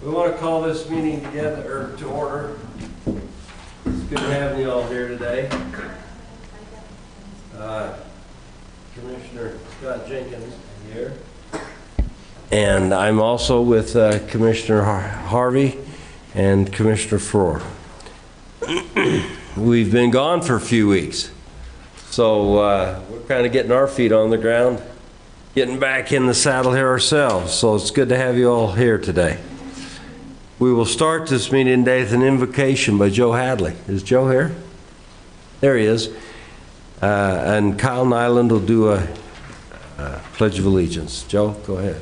We want to call this meeting together, or to order. It's good having you all here today. Commissioner Scott Jenkins here. And I'm also with Commissioner Harvey and Commissioner Frohr. We've been gone for a few weeks, so we're kind of getting our feet on the ground, getting back in the saddle here ourselves, so it's good to have you all here today. We will start this meeting today with an invocation by Joe Hadley. Is Joe here? There he is. And Kyle Nyland will do a Pledge of Allegiance. Joe, go ahead.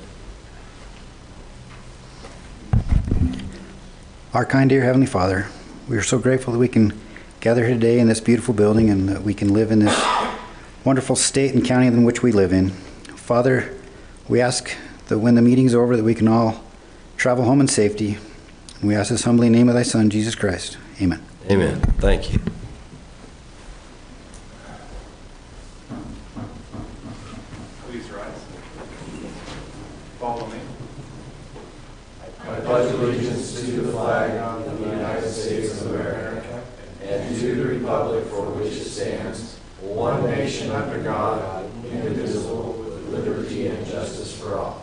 Our kind dear Heavenly Father, we are so grateful that we can gather here today in this beautiful building and that we can live in this wonderful state and county in which we live in. Father, we ask that when the meeting's over that we can all travel home in safety. And we ask this humbly in the name of thy Son, Jesus Christ. Amen. Amen. Thank you. Please rise. Follow me. I pledge allegiance to the flag of the United States of America and to the republic for which it stands, one nation under God, indivisible, with liberty and justice for all.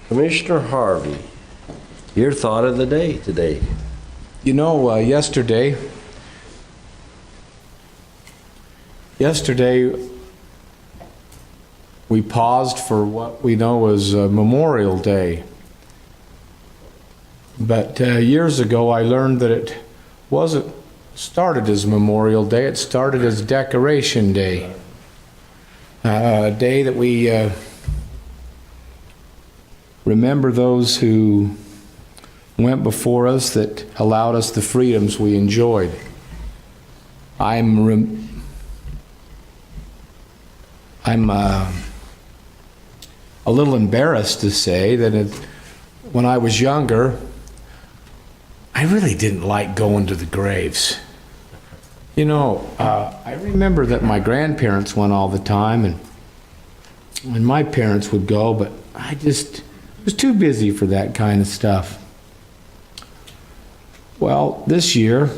Commissioner Harvey, your thought of the day today. You know, yesterday we paused for what we know as Memorial Day. But years ago I learned that it wasn't started as Memorial Day, it started as Decoration Day. A day that we remember those who went before us that allowed us the freedoms we enjoyed. I'm a little embarrassed to say that when I was younger, I really didn't like going to the graves. You know, I remember that my grandparents went all the time, and my parents would go, but I just was too busy for that kind of stuff. Well, this year,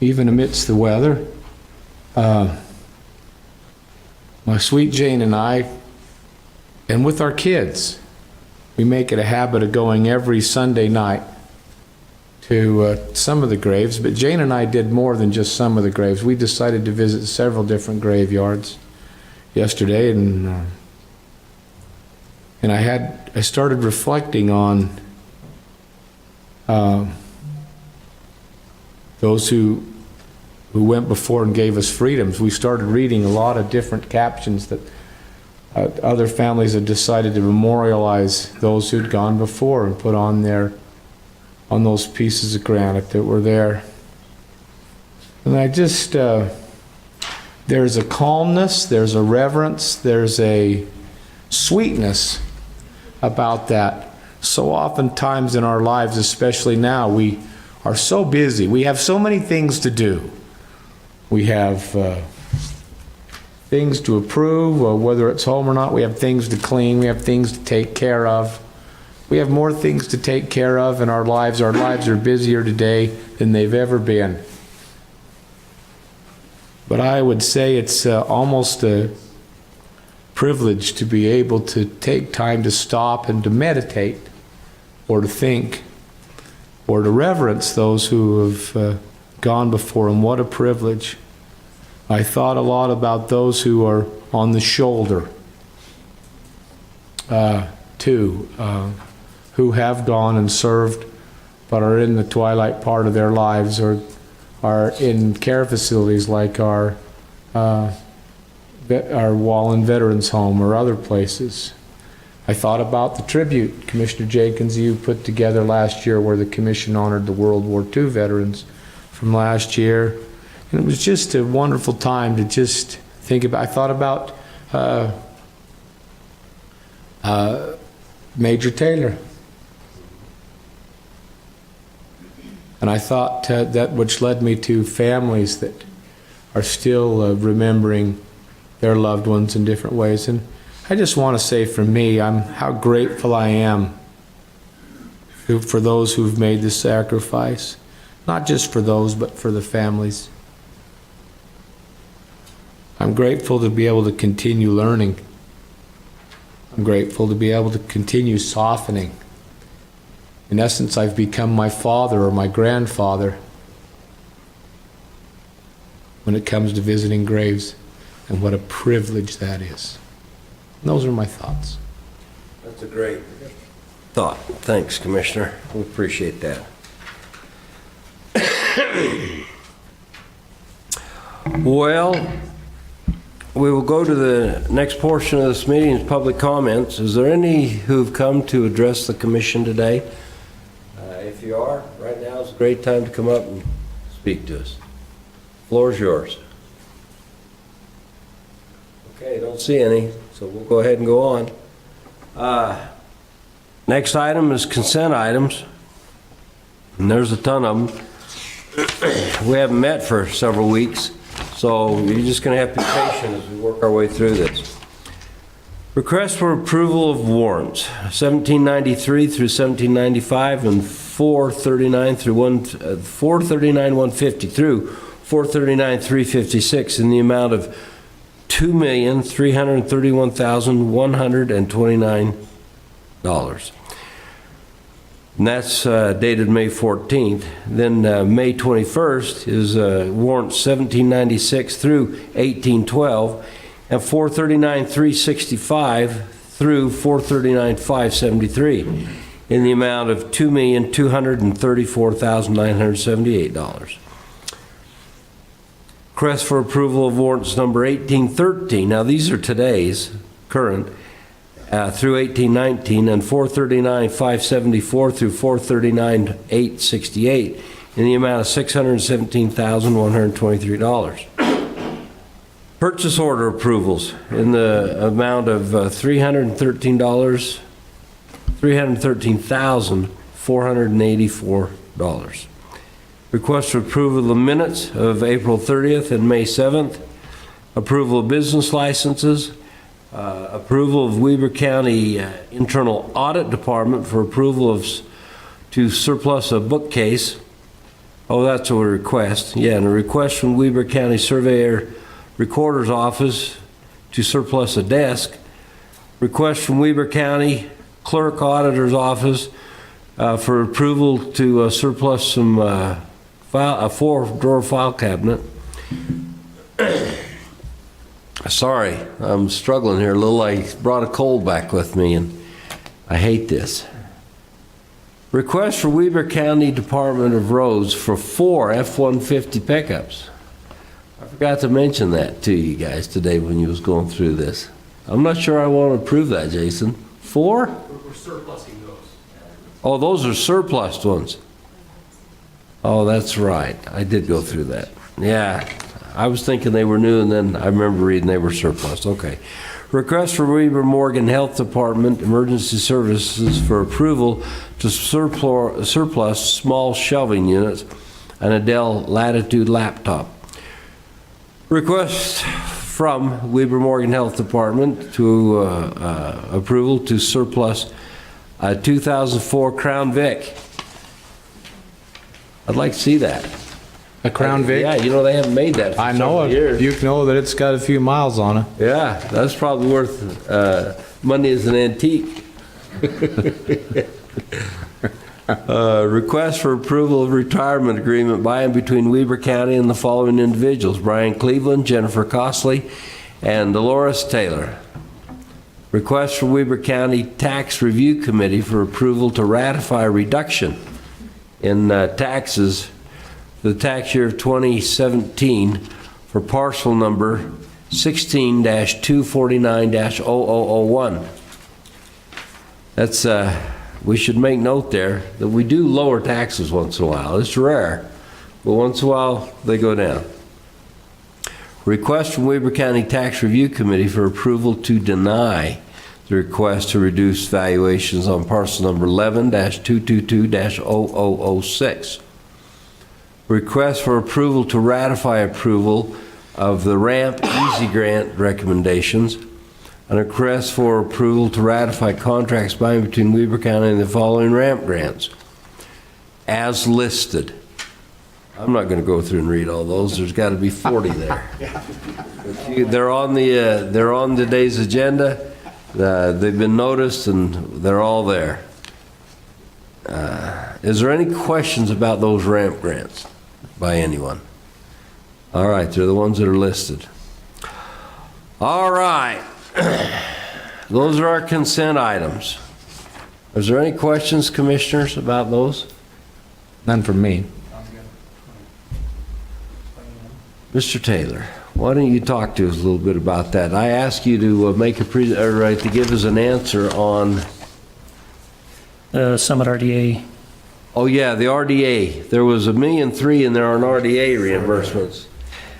even amidst the weather, my sweet Jane and I, and with our kids, we make it a habit of going every Sunday night to some of the graves, but Jane and I did more than just some of the graves. We decided to visit several different graveyards yesterday, and I started reflecting on those who went before and gave us freedoms. We started reading a lot of different captions that other families had decided to memorialize those who'd gone before and put on those pieces of granite that were there. And I just, there's a calmness, there's a reverence, there's a sweetness about that. So oftentimes in our lives, especially now, we are so busy. We have so many things to do. We have things to approve, whether it's home or not. We have things to clean. We have things to take care of. We have more things to take care of in our lives. Our lives are busier today than they've ever been. But I would say it's almost a privilege to be able to take time to stop and to meditate, or to think, or to reverence those who have gone before, and what a privilege. I thought a lot about those who are on the shoulder, too, who have gone and served, but are in the twilight part of their lives, or are in care facilities like our Wallen Veterans Home or other places. I thought about the tribute, Commissioner Jenkins, you put together last year, where the commission honored the World War II veterans from last year. And it was just a wonderful time to just think about. I thought about Major Taylor. And I thought that which led me to families that are still remembering their loved ones in different ways. And I just want to say for me, how grateful I am for those who've made this sacrifice. Not just for those, but for the families. I'm grateful to be able to continue learning. I'm grateful to be able to continue softening. In essence, I've become my father or my grandfather when it comes to visiting graves, and what a privilege that is. And those are my thoughts. That's a great thought. Thanks, Commissioner. We appreciate that. Well, we will go to the next portion of this meeting, is public comments. Is there any who've come to address the commission today? If you are, right now is a great time to come up and speak to us. Floor is yours. Okay, don't see any, so we'll go ahead and go on. Next item is consent items, and there's a ton of them. We haven't met for several weeks, so you're just going to have to be patient as we work our way through this. Request for approval of warrants, 1793 through 1795 and 439 through 439,150 through 439,356 in the amount of $2,331,129. And that's dated May 14th. Then May 21st is warrant 1796 through 1812, and 439,365 through 439,573 in the amount of $2,234,978. Request for approval of warrants number 1813. Now these are today's current. Through 1819, and 439,574 through 439,868 in the amount of $617,123. Purchase order approvals in the amount of $313,484. Request for approval of the minutes of April 30th and May 7th. Approval of business licenses. Approval of Weber County Internal Audit Department for approval to surplus a bookcase. Oh, that's a request. Yeah, and a request from Weber County Surveyor Recorder's Office to surplus a desk. Request from Weber County Clerk Auditor's Office for approval to surplus some a 4-drawer file cabinet. Sorry, I'm struggling here a little. I brought a cold back with me, and I hate this. Request for Weber County Department of Roads for 4 F-150 pickups. I forgot to mention that to you guys today when you was going through this. I'm not sure I want to approve that, Jason. 4? We're surplusing those. Oh, those are surplus ones. Oh, that's right. I did go through that. Yeah. I was thinking they were new, and then I remember reading they were surplus. Okay. Request for Weber Morgan Health Department Emergency Services for approval to surplus small shelving units and a Dell Latitude laptop. Request from Weber Morgan Health Department to approval to surplus a 2004 Crown Vic. I'd like to see that. A Crown Vic? Yeah, you know, they haven't made that for I know several it. years. You know that it's got a few miles on it. Yeah, that's probably worth money as an antique. Request for approval of retirement agreement by and between Weber County and the following individuals: Brian Cleveland, Jennifer Costley, and Dolores Taylor. Request for Weber County Tax Review Committee for approval to ratify reduction in taxes for the tax year of 2017 for parcel number 16-249-0001. That's, we should make note there that we do lower taxes once in a while. It's rare, but once in a while they go down. Request from Weber County Tax Review Committee for approval to deny the request to reduce valuations on parcel number 11-222-0006. Request for approval to ratify approval of the Ramp Easy Grant recommendations, and a request for approval to ratify contracts by and between Weber County and the following ramp grants, as listed. I'm not going to go through and read all those. There's got to be 40 there. They're on today's agenda. They've been noticed, and they're all there. Is there any questions about those ramp grants by anyone? All right, they're the ones that are listed. All right. Those are our consent items. Is there any questions, commissioners, about those? None from me. Mr. Taylor, why don't you talk to us a little bit about that? I asked you to make a to give us an answer on. Summit RDA. Oh yeah, the RDA. There was $1.3 million in there on RDA reimbursements.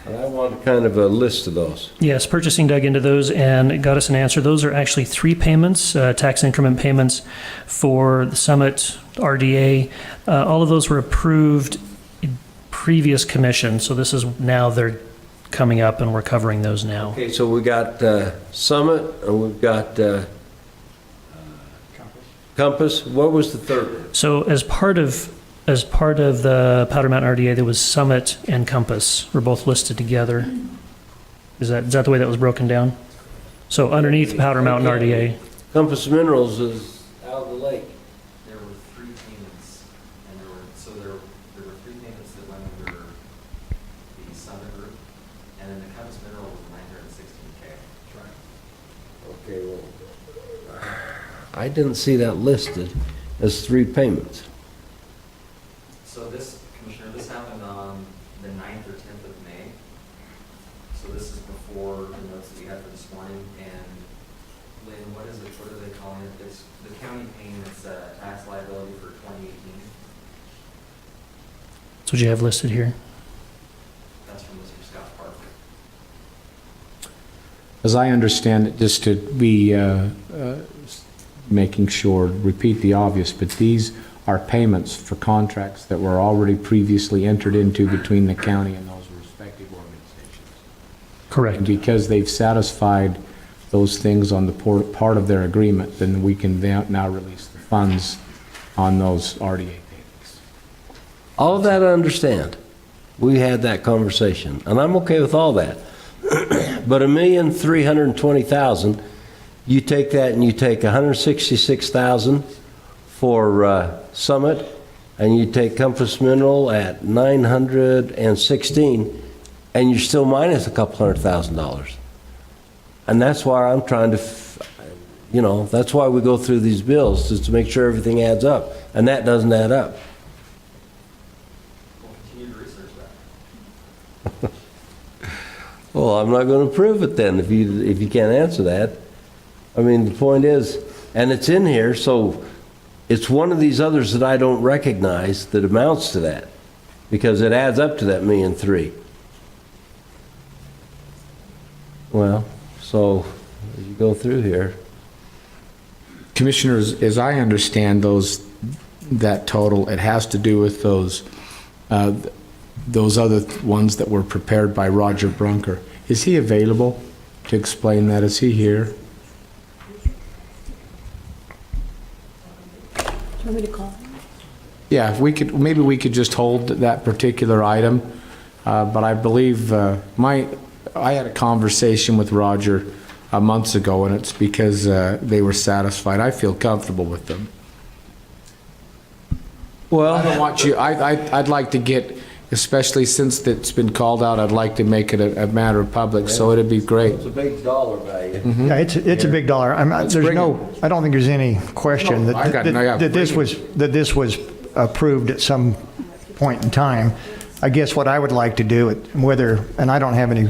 And I want kind of a list of those. Yes, purchasing dug into those and got us an answer. Those are actually 3 payments, tax increment payments for the Summit RDA. All of those were approved in previous commission, so this is now they're coming up and we're covering those now. Okay, so we got Summit and we've got Compass. What was the third one? So as part of the Powder Mountain RDA, there was Summit and Compass were both listed together. Is that the way that was broken down? So underneath Powder Mountain RDA. Compass Minerals is out of the lake. There were 3 payments, and there were 3 payments that went under the Summit group, and then the Compass Mineral was $916K. Okay, well, I didn't see that listed as 3 payments. So this, Commissioner, this happened on the 9th or 10th of May. So this is before the notes that we had for this morning. And Lynn, what are they calling it? It's the county paying its tax liability for 2018. That's what you have listed here. That's from Mr. Scott Parker. As I understand it, just to be making sure, repeat the obvious, but these are payments for contracts that were already previously entered into between the county and those respective organizations. Correct. And because they've satisfied those things on the part of their agreement, then we can now release the funds on those RDA payments. All of that I understand. We had that conversation, and I'm okay with all that. But $1,320,000, you take that and you take $166,000 for Summit, and you take Compass Mineral at $916, and you're still minus a couple $100,000. And that's why I'm trying to, that's why we go through these bills, is to make sure everything adds up, and that doesn't add up. We'll continue to research that. Well, I'm not going to prove it then if you can't answer that. I mean, the point is, and it's in here, so it's one of these others that I don't recognize that amounts to that, because it adds up to that $1.3 million. Well, so as you go through here. Commissioners, as I understand that total, it has to do with those other ones that were prepared by Roger Brunker. Is he available to explain that? Is he here? Do you want me to call him? Yeah, maybe we could just hold that particular item. But I believe I had a conversation with Roger months ago, and it's because they were satisfied. I feel comfortable with them. Well, I don't want you. I'd like to get, especially since it's been called out, I'd like to make it a matter of public. So it'd be great. it's a big dollar value. Yeah, it's a big dollar. I don't think there's any question that this was approved at some point in time. I guess what I would like to do, and I don't have any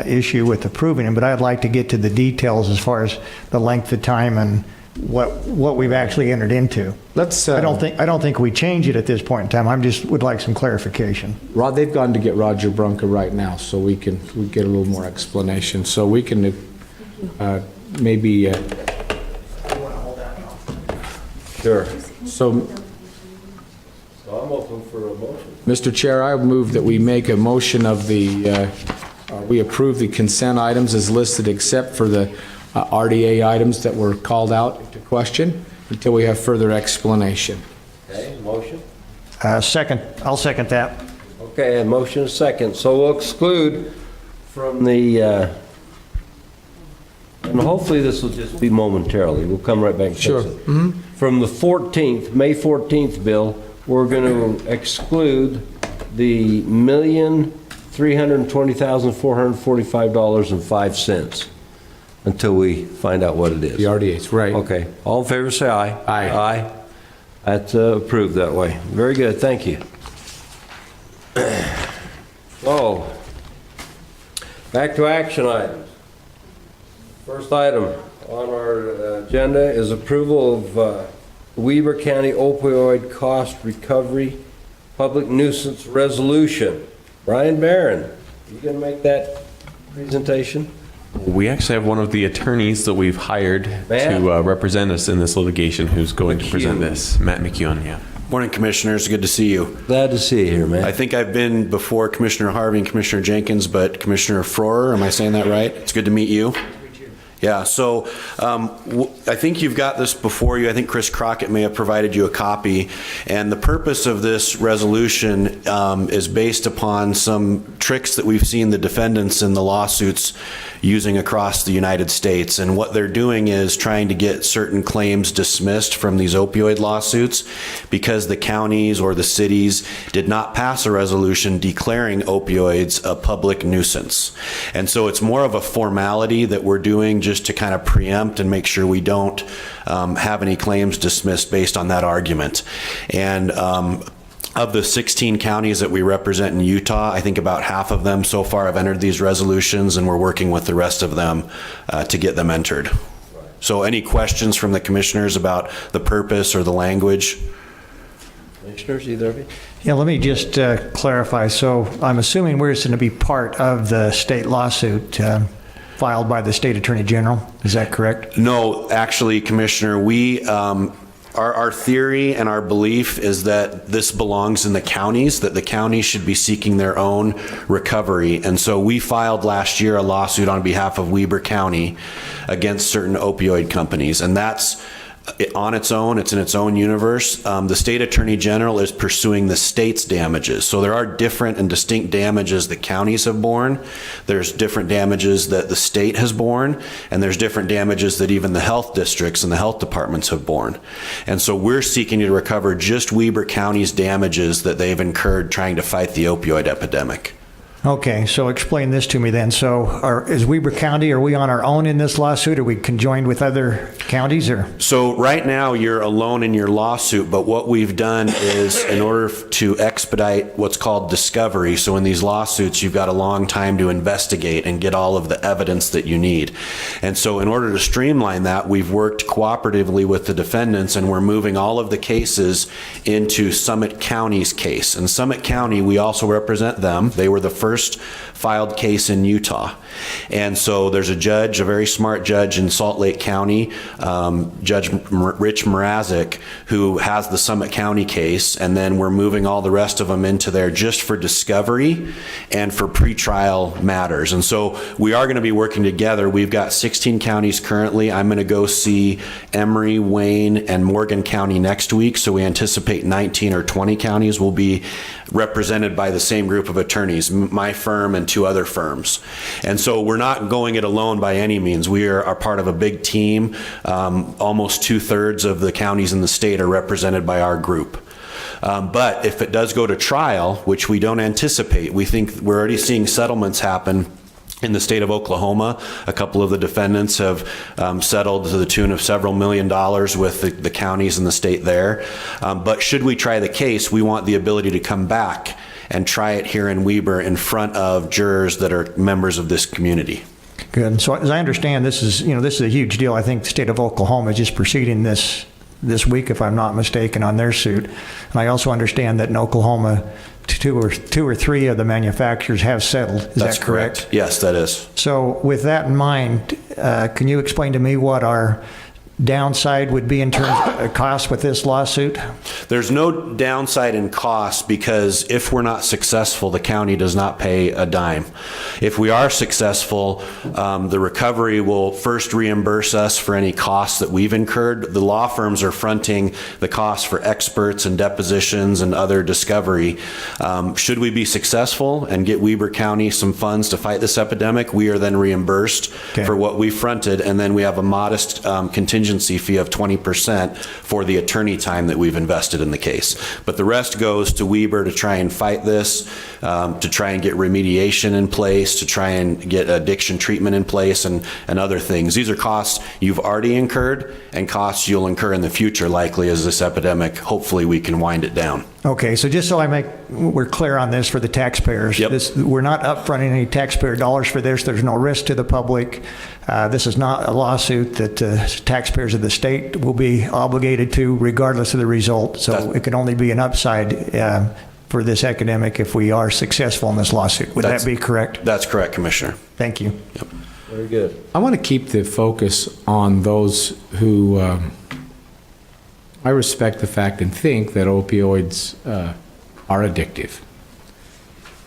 issue with approving it, but I'd like to get to the details as far as the length of time and what we've actually entered into. I don't think we change it at this point in time. Would like some clarification. Rod, they've gone to get Roger Brunker right now, so we get a little more explanation. So we can maybe. Sure. So, I'm open for a motion. Mr. Chair, I move that we make a motion of the We approve the consent items as listed except for the RDA items that were called out to question until we have further explanation. Okay, motion? Second, I'll second that. Okay, a motion is second. So we'll exclude from the, and hopefully this will just be momentarily. We'll come right back and fix Sure. it. From the 14th, May 14th bill, we're going to exclude the $1,320,445.05 until we find out what it is. The RDA's, right. Okay. All in favor, say aye. Aye. Aye. That's approved that way. Very good, thank you. So, back to action items. First item on our agenda is approval of Weber County opioid cost recovery public nuisance resolution. Brian Barron, you gonna make that presentation? We actually have one of the attorneys that we've hired Matt? to represent us in this litigation who's going to present this. Matt McEwen, yeah. Morning, Commissioners. Good to see you. Glad to see you here, man. I think I've been before Commissioner Harvey and Commissioner Jenkins, but Commissioner Froer, am I saying that right? It's good to meet you. Yeah, so I think you've got this before you. I think Chris Crockett may have provided you a copy. And the purpose of this resolution is based upon some tricks that we've seen the defendants in the lawsuits using across the United States. And what they're doing is trying to get certain claims dismissed from these opioid lawsuits because the counties or the cities did not pass a resolution declaring opioids a public nuisance. And so it's more of a formality that we're doing just to kind of preempt and make sure we don't have any claims dismissed based on that argument. And of the 16 counties that we represent in Utah, I think about half of them so far have entered these resolutions, and we're working with the rest of them to get them entered. So any questions from the commissioners about the purpose or the language? Commissioners, either of you? Yeah, let me just clarify. So I'm assuming we're going to be part of the state lawsuit filed by the state attorney general. Is that correct? No, actually, Commissioner, our theory and our belief is that this belongs in the counties, that the counties should be seeking their own recovery. And so we filed last year a lawsuit on behalf of Weber County against certain opioid companies. And that's on its own, it's in its own universe. The state attorney general is pursuing the state's damages. So there are different and distinct damages that counties have borne. There's different damages that the state has borne, and there's different damages that even the health districts and the health departments have borne. And so we're seeking to recover just Weber County's damages that they've incurred trying to fight the opioid epidemic. Okay, so explain this to me then. So is Weber County, are we on our own in this lawsuit? Are we conjoined with other counties? Or? So right now you're alone in your lawsuit, but what we've done is in order to expedite what's called discovery, so in these lawsuits you've got a long time to investigate and get all of the evidence that you need. And so in order to streamline that, we've worked cooperatively with the defendants, and we're moving all of the cases into Summit County's case. And Summit County, we also represent them. They were the first filed case in Utah. And so there's a judge, a very smart judge in Salt Lake County, Judge Rich Mrazek, who has the Summit County case, and then we're moving all the rest of them into there just for discovery and for pretrial matters. And so we are going to be working together. We've got 16 counties currently. I'm going to go see Emory, Wayne, and Morgan County next week, so we anticipate 19 or 20 counties will be represented by the same group of attorneys, my firm and 2 other firms. And so we're not going it alone by any means. We are part of a big team. Almost 2/3 of the counties in the state are represented by our group. But if it does go to trial, which we don't anticipate, we think we're already seeing settlements happen in the state of Oklahoma. A couple of the defendants have settled to the tune of several $1 million with the counties in the state there. But should we try the case, we want the ability to come back and try it here in Weber in front of jurors that are members of this community. Good. So as I understand, this is a huge deal. I think the state of Oklahoma is just proceeding this week, if I'm not mistaken, on their suit. And I also understand that in Oklahoma, two or three of the manufacturers have settled. That's that correct? Yes, that is. So with that in mind, can you explain to me what our downside would be in terms of cost with this lawsuit? There's no downside in cost because if we're not successful, the county does not pay a dime. If we are successful, the recovery will first reimburse us for any costs that we've incurred. The law firms are fronting the costs for experts and depositions and other discovery. Should we be successful and get Weber County some funds to fight this epidemic, we are then reimbursed for what we fronted, and then we have a modest contingency fee of 20% for the attorney time that we've invested in the case. But the rest goes to Weber to try and fight this, to try and get remediation in place, to try and get addiction treatment in place, and other things. These are costs you've already incurred and costs you'll incur in the future, likely, as this epidemic, hopefully we can wind it down. Okay, so just so we're clear on this for the taxpayers. Yep. We're not upfronting any taxpayer dollars for this. There's no risk to the public. This is not a lawsuit that taxpayers of the state will be obligated to regardless of the result. So it can only be an upside for this academic if we are successful in this lawsuit. Would that be correct? That's correct, Commissioner. Thank you. Yep. Very good. I want to keep the focus on those who, I respect the fact and think that opioids are addictive.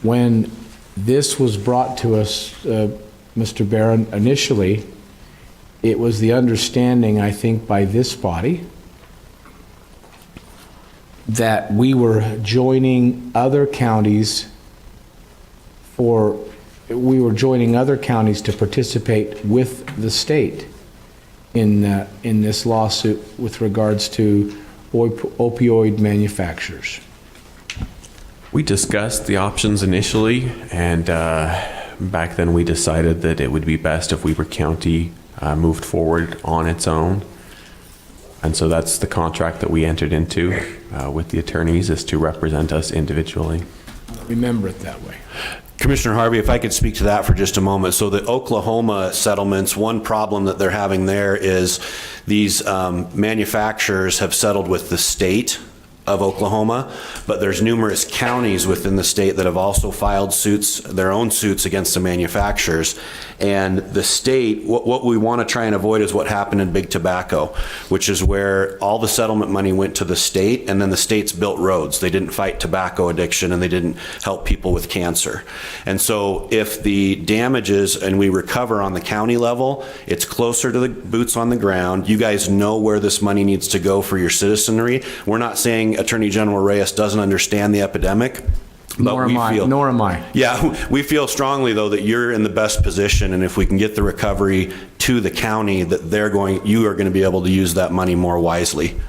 When this was brought to us, Mr. Barron, initially, it was the understanding, I think, by this body that we were joining other counties to participate with the state in this lawsuit with regards to opioid manufacturers. We discussed the options initially, and back then we decided that it would be best if Weber County moved forward on its own. And so that's the contract that we entered into with the attorneys, is to represent us individually. Remember it that way. Commissioner Harvey, if I could speak to that for just a moment. So the Oklahoma settlements, one problem that they're having there is these manufacturers have settled with the state of Oklahoma, but there's numerous counties within the state that have also filed suits, their own suits against the manufacturers. And the state, what we want to try and avoid is what happened in Big Tobacco, which is where all the settlement money went to the state, and then the states built roads. They didn't fight tobacco addiction, and they didn't help people with cancer. And so if the damages and we recover on the county level, it's closer to the boots on the ground. You guys know where this money needs to go for your citizenry. We're not saying Attorney General Reyes doesn't understand the epidemic. Nor am I. Yeah, we feel strongly, though, that you're in the best position, and if we can get the recovery to the county, that you are going to be able to use that money more wisely.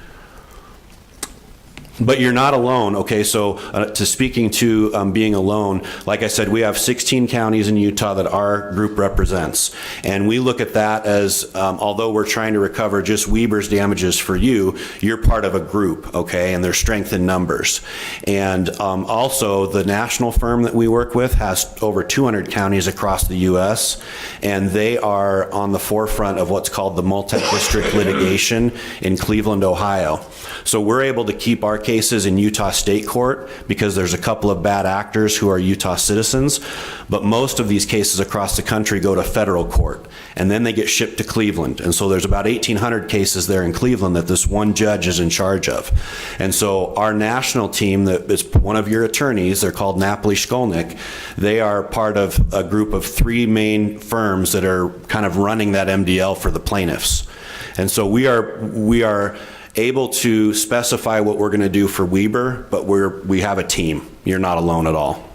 But you're not alone, okay? So to speaking to being alone, like I said, we have 16 counties in Utah that our group represents. And we look at that as, although we're trying to recover just Weber's damages for you, you're part of a group, okay? And there's strength in numbers. And also, the national firm that we work with has over 200 counties across the U.S., and they are on the forefront of what's called the multi-district litigation in Cleveland, Ohio. So we're able to keep our cases in Utah State Court because there's a couple of bad actors who are Utah citizens, but most of these cases across the country go to federal court, and then they get shipped to Cleveland. And so there's about 1,800 cases there in Cleveland that this one judge is in charge of. And so our national team, that is one of your attorneys, they're called Napoli Shkolnik, they are part of a group of 3 main firms that are kind of running that MDL for the plaintiffs. And so we are able to specify what we're going to do for Weber, but we have a team. You're not alone at all.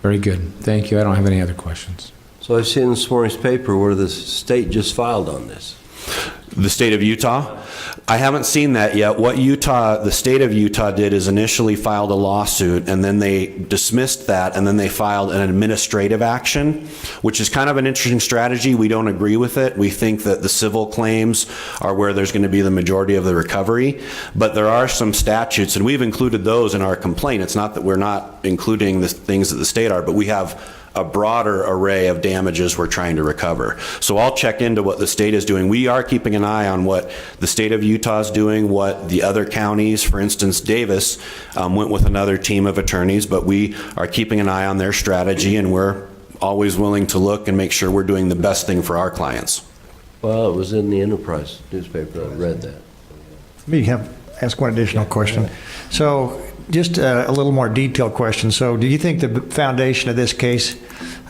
Very good. Thank you. I don't have any other questions. So I've seen this morning's paper where the state just filed on this. The state of Utah? I haven't seen that yet. What the state of Utah did is initially filed a lawsuit, and then they dismissed that, and then they filed an administrative action, which is kind of an interesting strategy. We don't agree with it. We think that the civil claims are where there's going to be the majority of the recovery, but there are some statutes, and we've included those in our complaint. It's not that we're not including the things that the state are, but we have a broader array of damages we're trying to recover. So I'll check into what the state is doing. We are keeping an eye on what the state of Utah is doing, what the other counties, for instance, Davis went with another team of attorneys, but we are keeping an eye on their strategy, and we're always willing to look and make sure we're doing the best thing for our clients. Well, it was in the Enterprise newspaper. I read that. Let me ask one additional question. So just a little more detailed question. So do you think the foundation of this case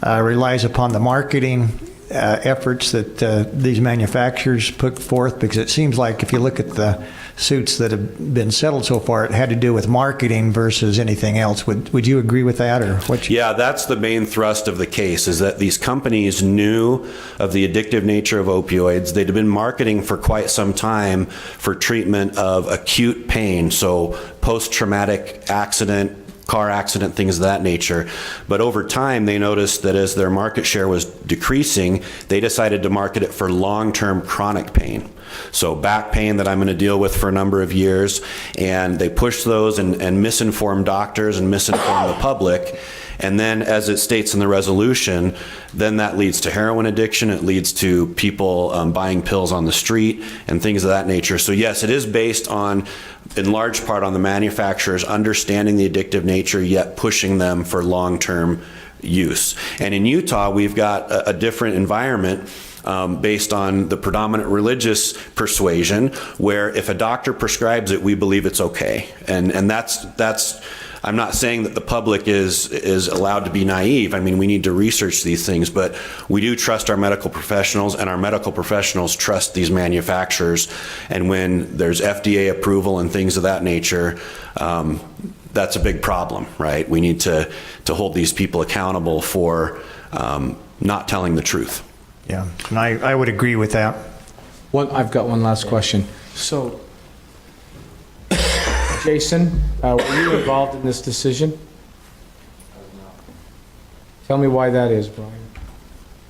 relies upon the marketing efforts that these manufacturers put forth? Because it seems like if you look at the suits that have been settled so far, it had to do with marketing versus anything else. Would you agree with that, or what? Yeah, that's the main thrust of the case, is that these companies knew of the addictive nature of opioids. They'd been marketing for quite some time for treatment of acute pain, so post-traumatic accident, car accident, things of that nature. But over time, they noticed that as their market share was decreasing, they decided to market it for long-term chronic pain. So back pain that I'm going to deal with for a number of years, and they pushed those and misinformed doctors and misinformed the public. And then, as it states in the resolution, then that leads to heroin addiction. It leads to people buying pills on the street and things of that nature. So yes, it is based on, in large part, on the manufacturers understanding the addictive nature, yet pushing them for long-term use. And in Utah, we've got a different environment based on the predominant religious persuasion, where if a doctor prescribes it, we believe it's okay. And that's I'm not saying that the public is allowed to be naive. I mean, we need to research these things, but we do trust our medical professionals, and our medical professionals trust these manufacturers. And when there's FDA approval and things of that nature, that's a big problem, right? We need to hold these people accountable for not telling the truth. Yeah, and I would agree with that. I've got one last question. So, Jason, were you involved in this decision? Tell me why that is, Brian.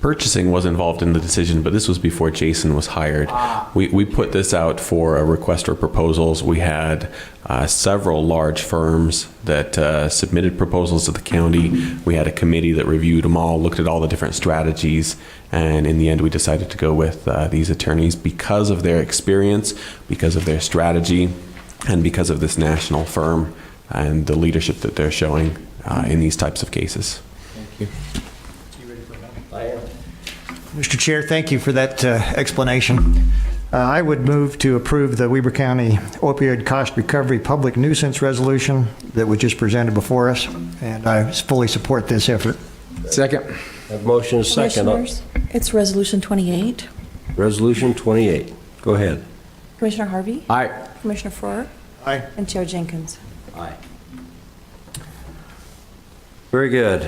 Purchasing was involved in the decision, but this was before Jason was hired. We put this out for a request for proposals. We had several large firms that submitted proposals to the county. We had a committee that reviewed them all, looked at all the different strategies, and in the end we decided to go with these attorneys because of their experience, because of their strategy, and because of this national firm and the leadership that they're showing in these types of cases. Thank you. Mr. Chair, thank you for that explanation. I would move to approve the Weber County Opioid Cost Recovery Public Nuisance Resolution that was just presented before us, and I fully support this effort. Second. Have motion is second. Commissioners, it's Resolution 28. Resolution 28. Go ahead. Commissioner Harvey? Aye. Commissioner Farrar? Aye. And Chair Jenkins? Aye. Very good.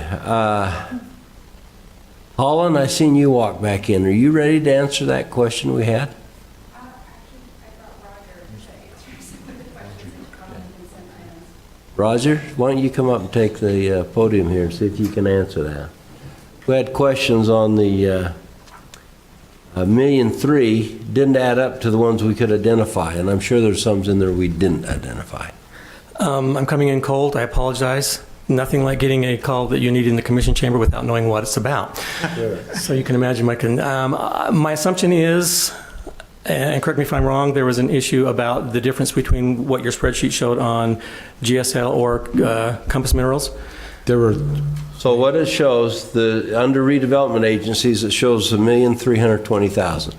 Holland, I seen you walk back in. Are you ready to answer that question we had? Roger, why don't you come up and take the podium here and see if you can answer that. We had questions on the $1.3 million didn't add up to the ones we could identify, and I'm sure there's some in there we didn't identify. I'm coming in cold. I apologize. Nothing like getting a call that you need in the commission chamber without knowing what it's about. Sure. So you can imagine my assumption is, and correct me if I'm wrong, there was an issue about the difference between what your spreadsheet showed on GSL or Compass Minerals. So what it shows, under redevelopment agencies, it shows $1,320,000.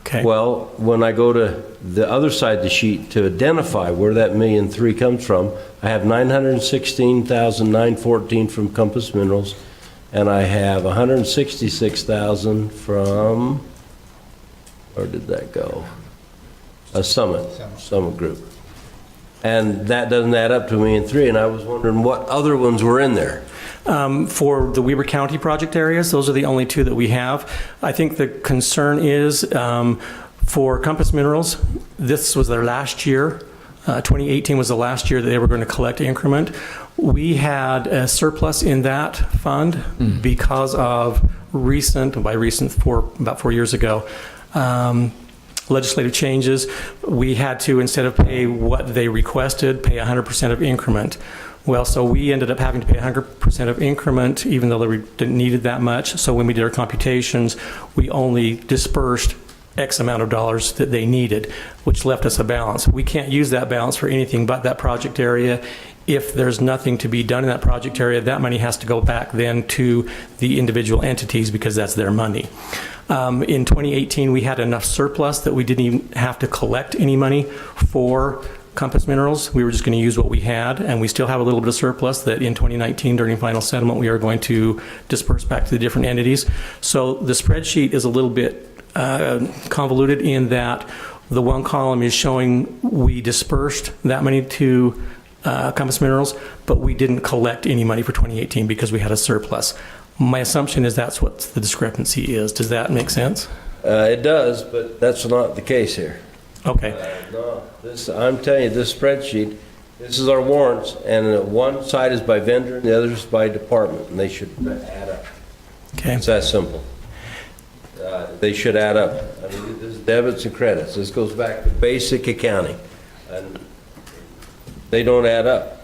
Okay. Well, when I go to the other side of the sheet to identify where that $1.3 million comes from, I have $916,914 from Compass Minerals, and I have $166,000 from, where did that go? Summit Group. And that doesn't add up to $1.3 million, and I was wondering what other ones were in there. For the Weber County project areas, those are the only two that we have. I think the concern is for Compass Minerals, this was their last year. 2018 was the last year that they were going to collect increment. We had a surplus in that fund because of about 4 years ago, legislative changes. We had to, instead of pay what they requested, pay 100% of increment. Well, so we ended up having to pay 100% of increment, even though they didn't need it that much. So when we did our computations, we only dispersed X amount of dollars that they needed, which left us a balance. We can't use that balance for anything but that project area. If there's nothing to be done in that project area, that money has to go back then to the individual entities because that's their money. In 2018, we had enough surplus that we didn't even have to collect any money for Compass Minerals. We were just going to use what we had, and we still have a little bit of surplus that in 2019, during final settlement, we are going to disperse back to the different entities. So the spreadsheet is a little bit convoluted in that the one column is showing we dispersed that money to Compass Minerals, but we didn't collect any money for 2018 because we had a surplus. My assumption is that's what the discrepancy is. Does that make sense? It does, but that's not the case here. Okay. No, I'm telling you, this spreadsheet, this is our warrants, and one side is by vendor and the other is by department, and they should add up. Okay. It's that simple. They should add up. I mean, this is debits and credits. This goes back to basic accounting, and they don't add up.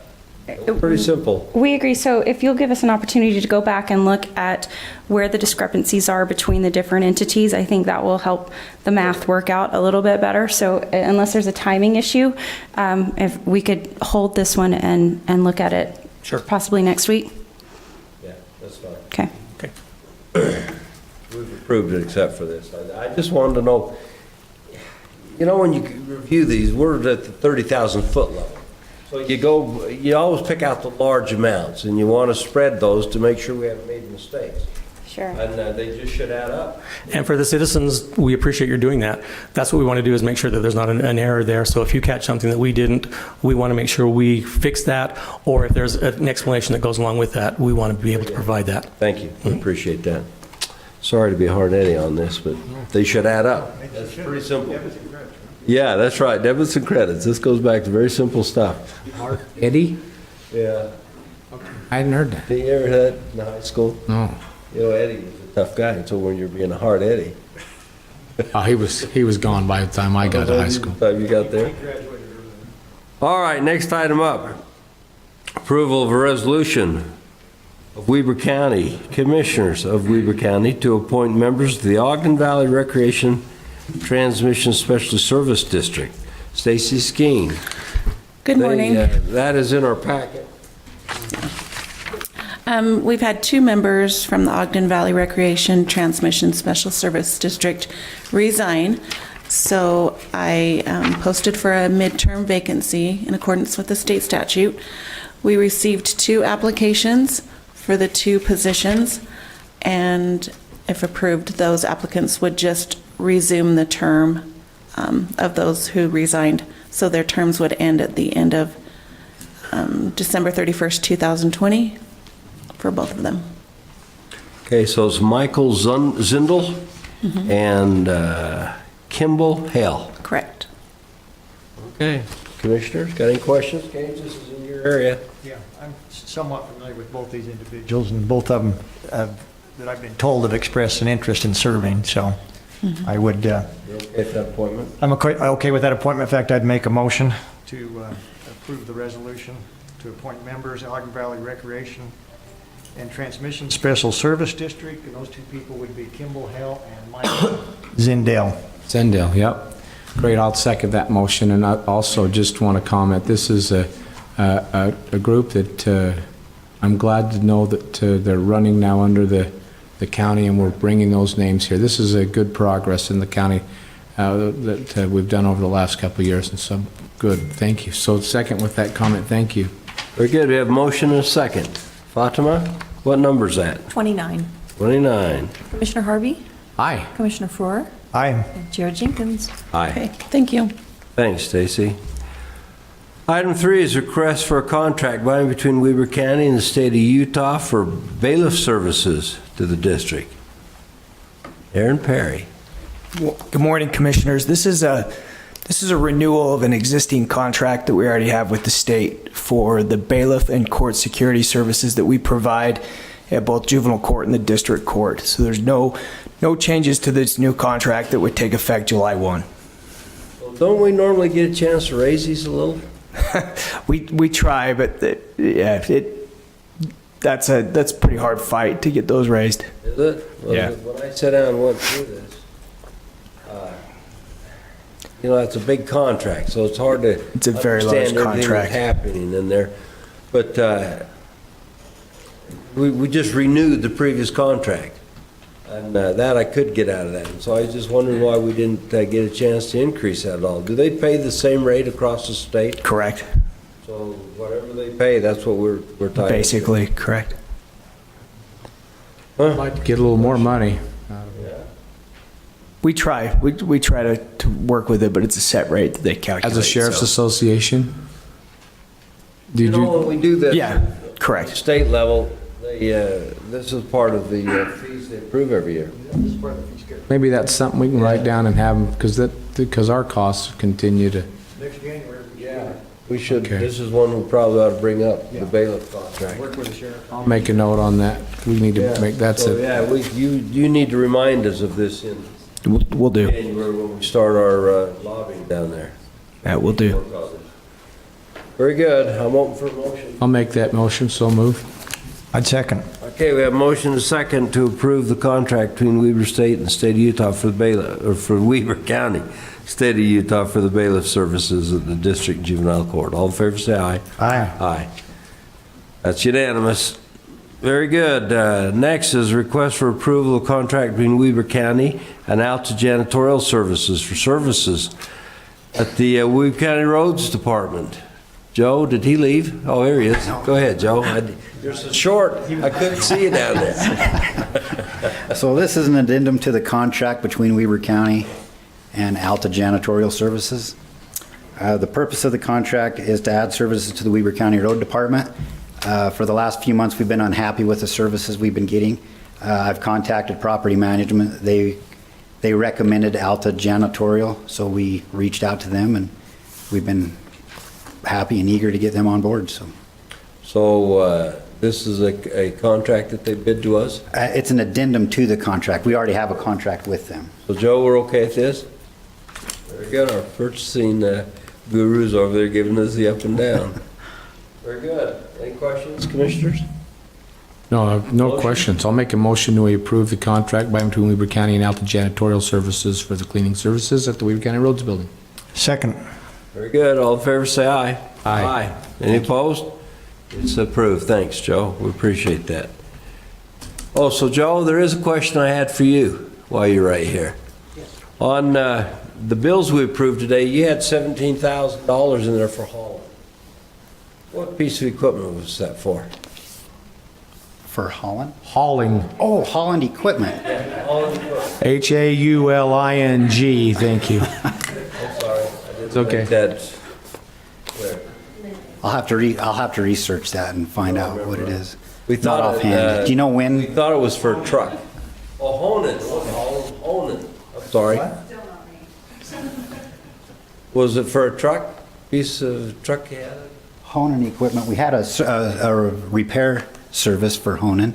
It's pretty simple. We agree. So if you'll give us an opportunity to go back and look at where the discrepancies are between the different entities, I think that will help the math work out a little bit better. So unless there's a timing issue, if we could hold this one and look at it Sure. possibly next week. Yeah, that's fine. Okay. Okay. We've approved it except for this. I just wanted to know, you know, when you review these, we're at the 30,000 foot level. So you always pick out the large amounts, and you want to spread those to make sure we haven't made mistakes. Sure. And they just should add up. And for the citizens, we appreciate your doing that. That's what we want to do, is make sure that there's not an error there. So if you catch something that we didn't, we want to make sure we fix that, or if there's an explanation that goes along with that, we want to be able to provide that. Thank you. We appreciate that. Sorry to be hard-headed on this, but they should add up. That's pretty simple. Yeah, that's right. Debits and credits. This goes back to very simple stuff. Eddie? Yeah. I hadn't heard that. Did you ever heard that in high school? No. You know, Eddie was a tough guy until when you're being a hard Eddie. Oh, he was gone by the time I got to high school. By the time you got there? All right, next item up. Approval of a resolution of Weber County, Commissioners of Weber County to appoint members to the Ogden Valley Recreation Transmission Special Service District. Stacy Skeen. Good morning. That is in our packet. We've had 2 members from the Ogden Valley Recreation Transmission Special Service District resign. So I posted for a midterm vacancy in accordance with the state statute. We received 2 applications for the 2 positions, and if approved, those applicants would just resume the term of those who resigned. So their terms would end at the end of December 31st, 2020 for both of them. Okay, so it's Michael Zindel and Kimball Hale. Correct. Okay. Commissioners, got any questions? Gaines, this is in your area. Yeah, I'm somewhat familiar with both these individuals, and both of them that I've been told have expressed an interest in serving, so I would... You okay with that appointment? I'm okay with that appointment. In fact, I'd make a motion to approve the resolution to appoint members of Ogden Valley Recreation and Transmission Special Service District, and those 2 people would be Kimball Hale and Michael Zindel. Zendale, yep. Great, I'll second that motion, and I also just want to comment, this is a group that I'm glad to know that they're running now under the county, and we're bringing those names here. This is a good progress in the county that we've done over the last couple of years, and so good, thank you. So second with that comment, thank you. Very good, we have a motion and a second. Fatima, what number is that? 29. 29. Commissioner Harvey? Aye. Commissioner Faur? Aye. And Chair Jenkins? Aye. Okay, thank you. Thanks, Stacy. Item 3 is request for a contract by and between Weber County and the state of Utah for bailiff services to the district. Aaron Perry. Good morning, Commissioners. This is a renewal of an existing contract that we already have with the state for the bailiff and court security services that we provide at both juvenile court and the district court. So there's no changes to this new contract that would take effect July 1. Well, don't we normally get a chance to raise these a little? We try, but that's a pretty hard fight to get those raised. Is it? Well, Yeah. when I sat down and went through this, you know, it's a big contract, so it's hard to It's a very large understand everything that's contract. happening in there. But we just renewed the previous contract, and that I could get out of that. And so I was just wondering why we didn't get a chance to increase that at all. Do they pay the same rate across the state? Correct. So whatever they pay, that's what we're tied to. Basically, correct. I'd like to get a little more money. We try. We try to work with it, but it's a set rate that they calculate. As a sheriff's so- association? You Did know, you, when we do that. Yeah, correct. State level, they, this is part of the fees they approve every year. maybe that's something we can write down and have them, because our costs continue to, We should, Okay. this is one we probably ought to bring up, the bailiff contract. I'll make a note on that. We need to make, that's So, it. yeah, you need to remind us of this in We'll do. January when we start our lobbying down there. That will do. Very good. I'm open for a motion. I'll make that motion, so move. I'd second. Okay, we have a motion and a second to approve the contract between Weber State and the State of Utah for the bailiff, or for Weber County, State of Utah for the bailiff services at the District Juvenile Court. All in favor, say aye. Aye. Aye. That's unanimous. Very good. Next is a request for approval of contract between Weber County and Alta Janitorial Services for services at the Weber County Roads Department. Joe, did he leave? Oh, here he is. Go ahead, Joe. You're so short, I couldn't see you down there. So this is an addendum to the contract between Weber County and Alta Janitorial Services. The purpose of the contract is to add services to the Weber County Road Department. For the last few months, we've been unhappy with the services we've been getting. I've contacted property management. They recommended Alta Janitorial, so we reached out to them, and we've been happy and eager to get them on board. So this is a contract that they bid to us? It's an addendum to the contract. We already have a contract with them. So Joe, we're okay with this? Very good. Our purchasing gurus over there giving us the up and down. Very good. Any questions, commissioners? No, no Motion? questions. I'll make a motion to approve the contract by between Weber County and Alta Janitorial Services for the cleaning services at the Weber County Roads Building. Second. Very good. All in favor, say aye. Aye. Any opposed? It's approved. Thanks, Joe. We appreciate that. Oh, so Joe, there is a question I had for you while you're right here. On the bills we approved today, you had $17,000 in there for hauling. What piece of equipment was that for? For Holland? Hauling, Oh, Holland Equipment. Hauling, thank you. I'm sorry. It's okay. That's, I'll have to research that and find out what it is. we Not thought offhand. Do you know We when? thought it was for a truck. Oh, Honan. Honan. I'm sorry. Was it for a truck? Piece of truck you had? Honan Equipment. We had a repair service for Honan.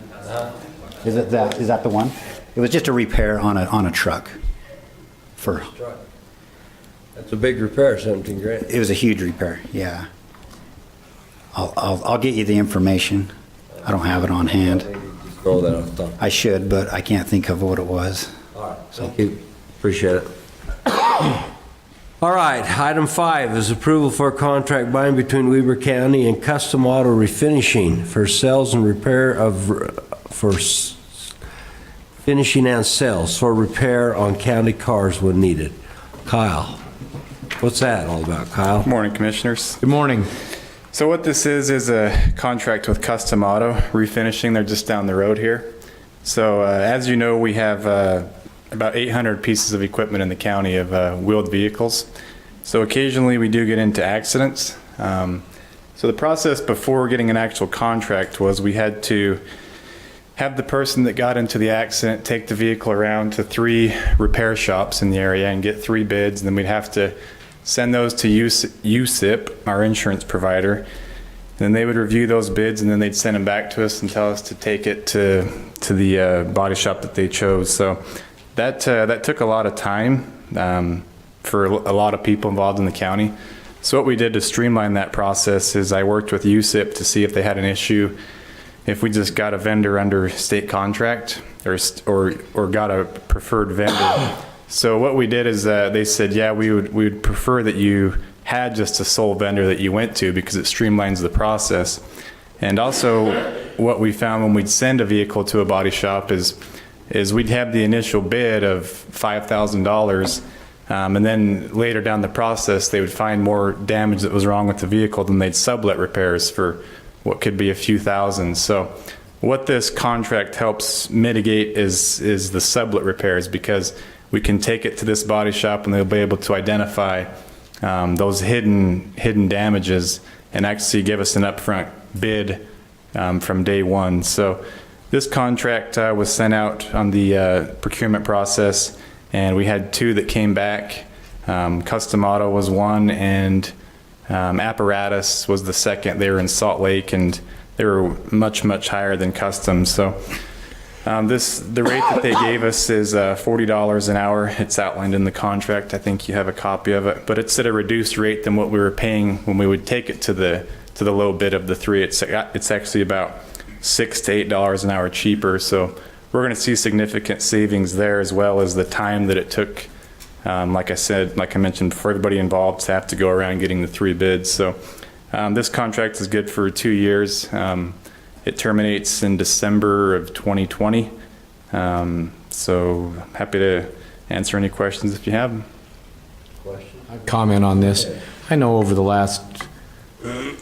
Is that the one? It was just a repair on a truck. Truck. That's a big repair, 17 grand. It was a huge repair. Yeah. I'll get you the information. I don't have it on hand. Just know that off the top. I should, but I can't think of what it was. All right, thank you. Appreciate it. All right, item 5 is approval for a contract by and between Weber County and Custom Auto Refinishing for sales and repair finishing and sales for repair on county cars when needed. Kyle, what's that all about, Kyle? Morning, Commissioners. Good morning. So what this is a contract with Custom Auto Refinishing. They're just down the road here. So as you know, we have about 800 pieces of equipment in the county of wheeled vehicles. So occasionally we do get into accidents. So the process before getting an actual contract was we had to have the person that got into the accident take the vehicle around to 3 repair shops in the area and get 3 bids, and then we'd have to send those to USIP, our insurance provider. And then they would review those bids, and then they'd send them back to us and tell us to take it to the body shop that they chose. So that took a lot of time for a lot of people involved in the county. So what we did to streamline that process is I worked with USIP to see if they had an issue if we just got a vendor under state contract or got a preferred vendor. So what we did is they said, yeah, we would prefer that you had just a sole vendor that you went to because it streamlines the process. And also what we found when we'd send a vehicle to a body shop is we'd have the initial bid of $5,000, and then later down the process they would find more damage that was wrong with the vehicle, then they'd sublet repairs for what could be a few thousand. So what this contract helps mitigate is the sublet repairs, because we can take it to this body shop and they'll be able to identify those hidden damages and actually give us an upfront bid from day one. So this contract was sent out on the procurement process, and we had 2 that came back. Custom Auto was one, and Apparatus was the second. They were in Salt Lake, and they were much, much higher than Custom. So the rate that they gave us is $40 an hour. It's outlined in the contract. I think you have a copy of it, but it's at a reduced rate than what we were paying when we would take it to the low bid of the 3. It's actually about $6 to $8 an hour cheaper. So we're going to see significant savings there, as well as the time that it took, like I mentioned before, everybody involved to have to go around getting the 3 bids. So this contract is good for 2 years. It terminates in December of 2020. So happy to answer any questions if you have them. Comment on this. I know over the last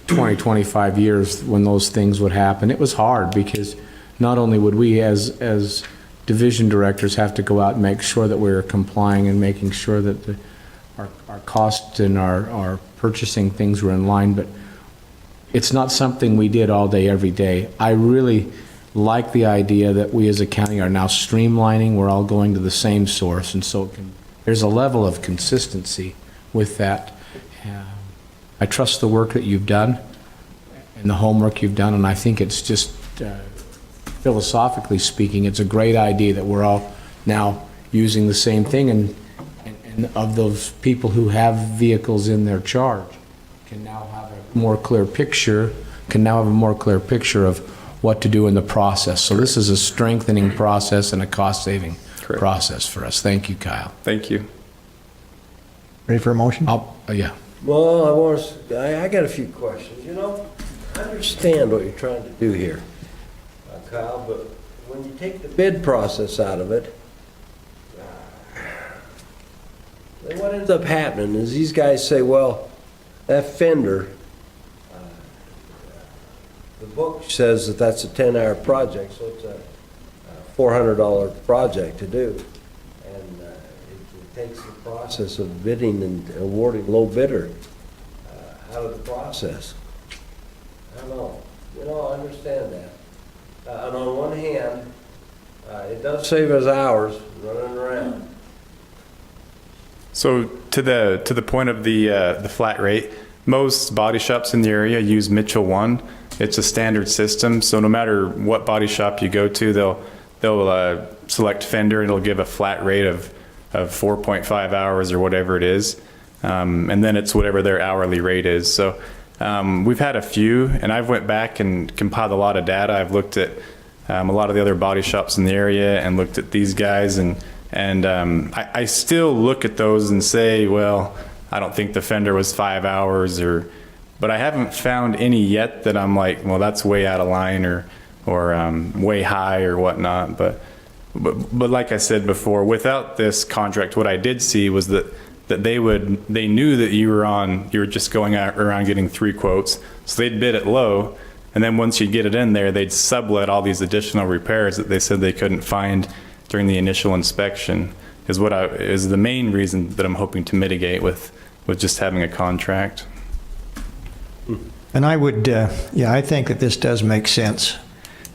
20, 25 years when those things would happen, it was hard, because not only would we as division directors have to go out and make sure that we were complying and making sure that our costs and our purchasing things were in line, but it's not something we did all day, every day. I really like the idea that we as a county are now streamlining. We're all going to the same source, and so there's a level of consistency with that. I trust the work that you've done and the homework you've done, and I think it's just, philosophically speaking, it's a great idea that we're all now using the same thing, and of those people who have vehicles in their charge can now have a more clear picture of what to do in the process. So this is a strengthening process and a cost-saving process for us. Thank you, Kyle. Thank you. Ready for a motion? Yeah. Well, I got a few questions. I understand what you're trying to do here, Kyle, but when you take the bid process out of it, then what ends up happening is these guys say, well, that fender, the book says that that's a 10-hour project, so it's a $400 project to do. And it takes the process of bidding and awarding low bidder out of the process. I don't know. I understand that. And on one hand, it does save us hours running around. So to the point of the flat rate, most body shops in the area use Mitchell 1. It's a standard system, so no matter what body shop you go to, they'll select fender, and it'll give a flat rate of 4.5 hours or whatever it is, and then it's whatever their hourly rate is. So we've had a few, and I've went back and compiled a lot of data. I've looked at a lot of the other body shops in the area and looked at these guys, and I still look at those and say, well, I don't think the fender was 5 hours, but I haven't found any yet that I'm like, well, that's way out of line or way high or whatnot. But like I said before, without this contract, what I did see was that they knew that you were just going around getting 3 quotes, so they'd bid it low, and then once you get it in there, they'd sublet all these additional repairs that they said they couldn't find during the initial inspection. Is the main reason that I'm hoping to mitigate with just having a contract. And I would, I think that this does make sense,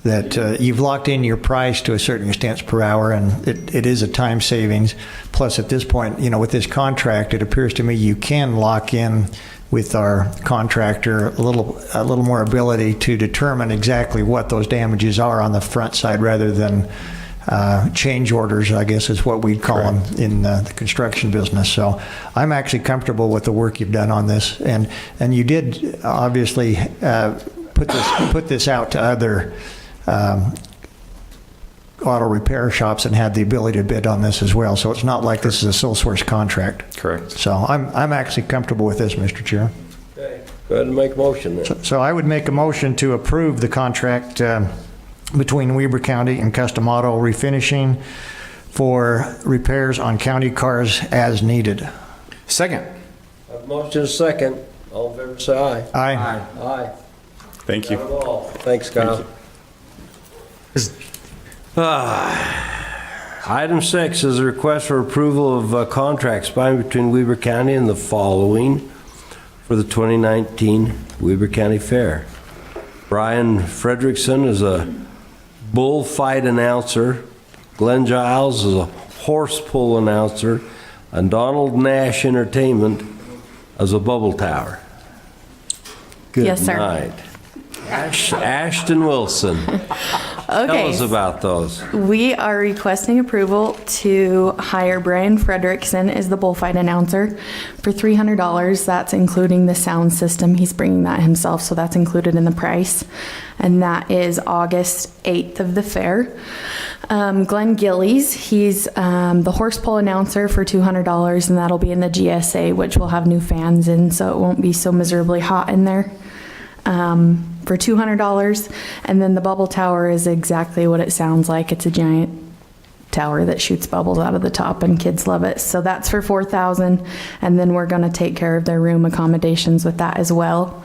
that you've locked in your price to a certain extent per hour, and it is a time savings. Plus, at this point, with this contract, it appears to me you can lock in with our contractor a little more ability to determine exactly what those damages are on the front side, rather than change orders, I guess is what we'd call them in the construction business. So I'm actually comfortable with the work you've done on this, and you did obviously put this out to other auto repair shops and had the ability to bid on this as well. So it's not like this is a sole source contract. Correct. So I'm actually comfortable with this, Mr. Chair. Okay, go ahead and make a motion then. So I would make a motion to approve the contract between Weber County and Custom Auto Refinishing for repairs on county cars as needed. Second. Have a motion and a second. All in favor, say aye. Aye. Aye. Thank you. Got 'em all. Thanks, Kyle. Item 6 is a request for approval of contracts by between Weber County and the following for the 2019 Weber County Fair. Brian Frederickson is a bullfight announcer, Glenn Giles is a horse pull announcer, and Donald Nash Entertainment as a bubble tower. Good Yes, sir. night. Ashton Wilson. Tell us about those. We are requesting approval to hire Brian Frederickson as the bullfight announcer for $300. That's including the sound system. He's bringing that himself, so that's included in the price. And that is August 8th of the fair. Glenn Gillies, he's the horse pull announcer for $200, and that'll be in the GSA, which will have new fans in, so it won't be so miserably hot in there. For $200, and then the bubble tower is exactly what it sounds like. It's a giant tower that shoots bubbles out of the top, and kids love it. So that's for $4,000, and then we're going to take care of their room accommodations with that as well.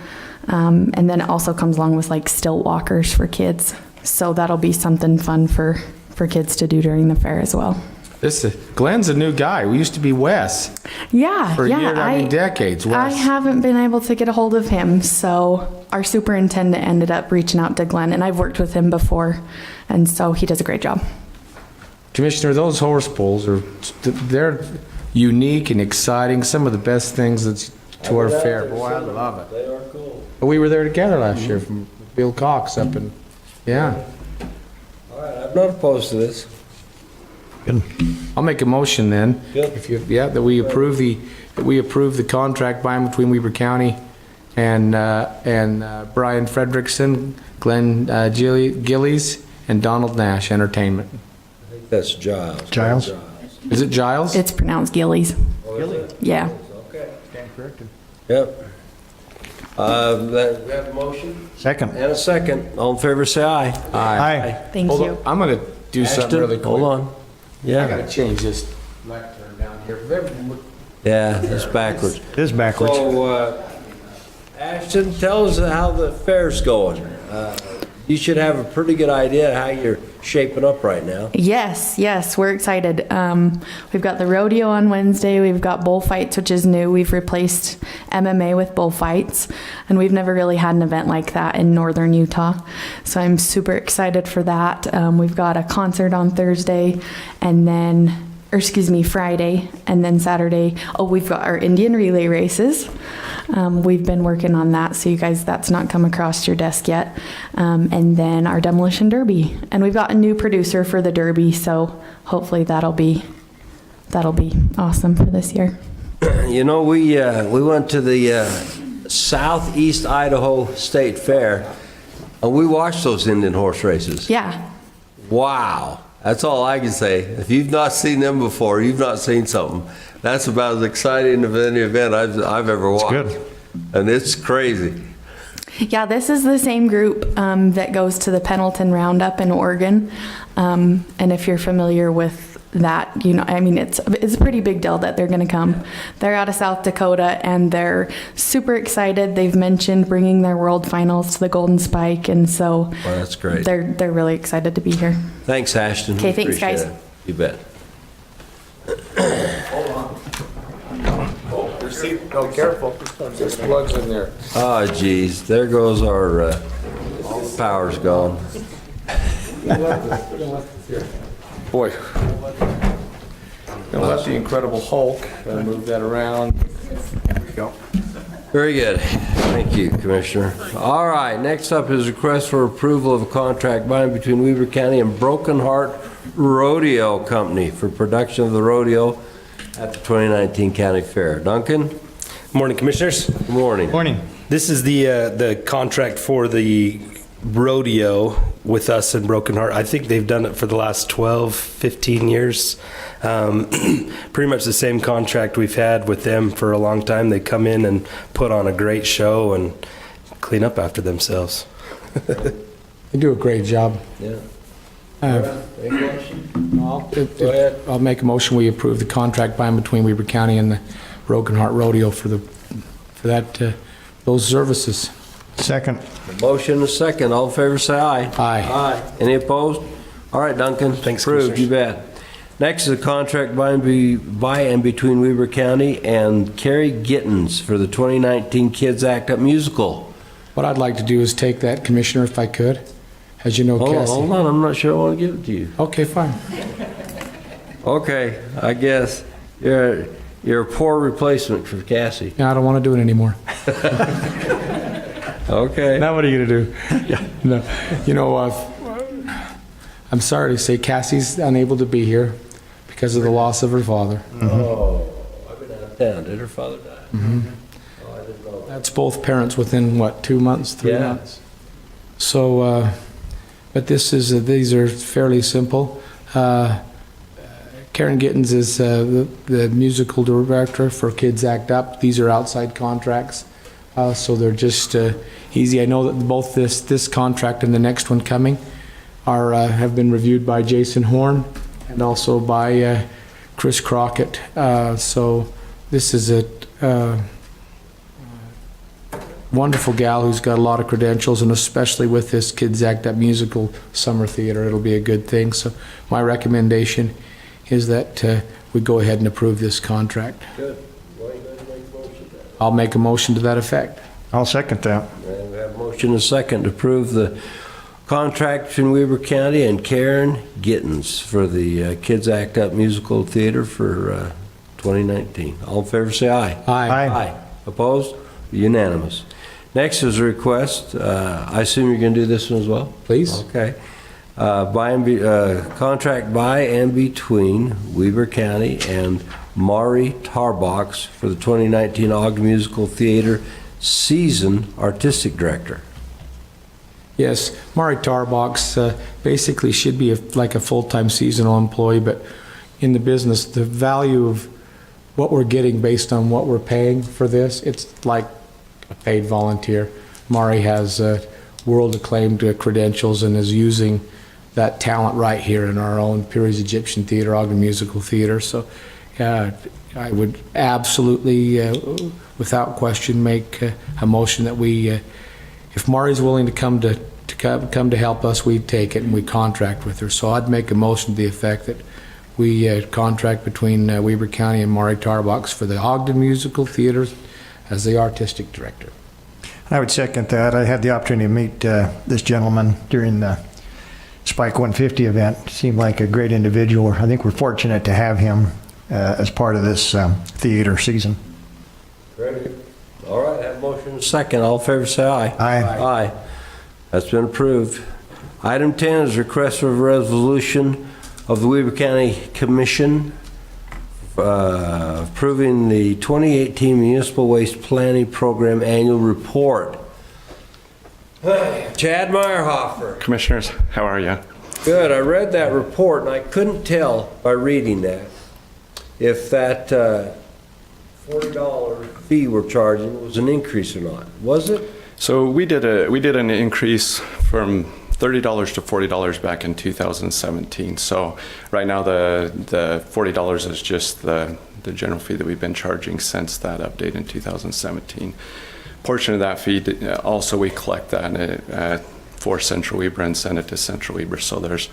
And then it also comes along with like stilt walkers for kids. So that'll be something fun for kids to do during the fair as well. Glenn's a new guy. We used to be Wes. Yeah, For decades. Wes. I haven't been able to get a hold of him, so our superintendent ended up reaching out to Glenn, and I've worked with him before, and so he does a great job. Commissioner, those horse pulls they're unique and exciting. Some of the best things that's to our fair. Boy, I love it. They are cool. We were there together last year from Bill Cox up in, yeah. All right, I'm not opposed to this. Good. I'll make a motion then. Good. That we approve the contract by and between Weber County and Brian Frederickson, Glenn Gillies, and Donald Nash Entertainment. I think that's Giles. Giles? Is it Giles? It's pronounced Gillies. Gillies? Yeah. Okay. Stand corrected. Yep. We have a motion? Second. And a second. All in favor, say aye. Aye. Thank Hold you. on. I'm going to do something Ashton, really quick. hold on. I Yeah. got to change this lectern down here. Yeah, it's backwards. It is backwards. So, Ashton, tell us how the fair's going. You should have a pretty good idea how you're shaping up right now. Yes, we're excited. We've got the rodeo on Wednesday. We've got bullfights, which is new. We've replaced MMA with bullfights, and we've never really had an event like that in northern Utah. So I'm super excited for that. We've got a concert on Thursday, and then, Friday, and then Saturday. Oh, we've got our Indian relay races. We've been working on that, so you guys, that's not come across your desk yet. And then our demolition derby, and we've got a new producer for the derby, so hopefully that'll be awesome for this year. You know, we went to the Southeast Idaho State Fair, and we watched those Indian horse races. Yeah. Wow. That's all I can say. If you've not seen them before, you've not seen something. That's about as exciting of any event I've ever watched. It's good. And it's crazy. Yeah, this is the same group that goes to the Pendleton Roundup in Oregon. And if you're familiar with that, it's a pretty big deal that they're going to come. They're out of South Dakota, and they're super excited. They've mentioned bringing their world finals to the Golden Spike, and so Well, that's great. they're really excited to be here. Thanks, Ashton. Okay, thanks, Appreciate guys. it. You bet. Oh, careful. There's plugs in there. Oh, geez. There goes our power's gone. Boy. Gonna let the Incredible Hulk move that around. There we go. Very good. Thank you, Commissioner. All right, next up is request for approval of a contract by and between Weber County and Broken Heart Rodeo Company for production of the rodeo at the 2019 County Fair. Duncan? Morning, Commissioners. Good morning. Morning. This is the contract for the rodeo with us in Broken Heart. I think they've done it for the last 12, 15 years. Pretty much the same contract we've had with them for a long time. They come in and put on a great show and clean up after themselves. They do a great job. Yeah. I'll make a motion, we approve the contract by and between Weber County and the Broken Heart Rodeo for those services. Second. Motion and a second. All in favor, say aye. Aye. Aye. Any opposed? All right, Duncan. Thanks, Approved, you Commissioners. bet. Next is a contract by and between Weber County and Carrie Gittens for the 2019 Kids Act Up musical. What I'd like to do is take that, Commissioner, if I could. As you know, Cassie. Hold on, I'm not sure I want to give it to you. Okay, fine. Okay, I guess you're a poor replacement for Cassie. Yeah, I don't want to do it anymore. Okay. Now what are you going to do? Yeah. No. You know, I'm sorry to say Cassie's unable to be here because of the loss of her father. Oh, I've been out of town. Did her father die? Mm-hmm. Oh, I didn't know. That's both parents within, what, 2 months, 3 Yeah. months? So, but these are fairly simple. Karen Gittens is the musical director for Kids Act Up. These are outside contracts, so they're just easy. I know that both this contract and the next one coming have been reviewed by Jason Horn and also by Chris Crockett. So this is a wonderful gal who's got a lot of credentials, and especially with this Kids Act Up musical summer theater, it'll be a good thing. So my recommendation is that we go ahead and approve this contract. Good. Well, you better make a motion then. I'll make a motion to that effect. I'll second that. And we have a motion and a second to approve the contract between Weber County and Karen Gittens for the Kids Act Up musical theater for 2019. All in favor, say aye. Aye. Aye. Opposed? Unanimous. Next is a request. I assume you're going to do this one as well? Please. Okay. Contract by and between Weber County and Mari Tarbox for the 2019 Ogden Musical Theater Season Artistic Director. Yes, Mari Tarbox basically should be like a full-time seasonal employee, but in the business, the value of what we're getting based on what we're paying for this, it's like a paid volunteer. Mari has world-acclaimed credentials and is using that talent right here in our own Peary's Egyptian Theater, Ogden Musical Theater. So I would absolutely, without question, make a motion that we, if Mari's willing to come to help us, we'd take it and we contract with her. So I'd make a motion to the effect that we contract between Weber County and Mari Tarbox for the Ogden Musical Theater as the artistic director. I would second that. I had the opportunity to meet this gentleman during the Spike 150 event. Seemed like a great individual. I think we're fortunate to have him as part of this theater season. Ready? All right, have a motion and a second. All in favor, say aye. Aye. Aye. That's been approved. Item 10 is request for a resolution of the Weber County Commission approving the 2018 Municipal Waste Planning Program Annual Report. Chad Meyerhofer. Commissioners, how are you? Good. I read that report and I couldn't tell by reading that if that $40 fee we're charging was an increase or not. Was it? So we did an increase from $30 to $40 back in 2017. So right now the $40 is just the general fee that we've been charging since that update in 2017. Portion of that fee, also we collect that for Central Weber and send it to Central Weber. So there's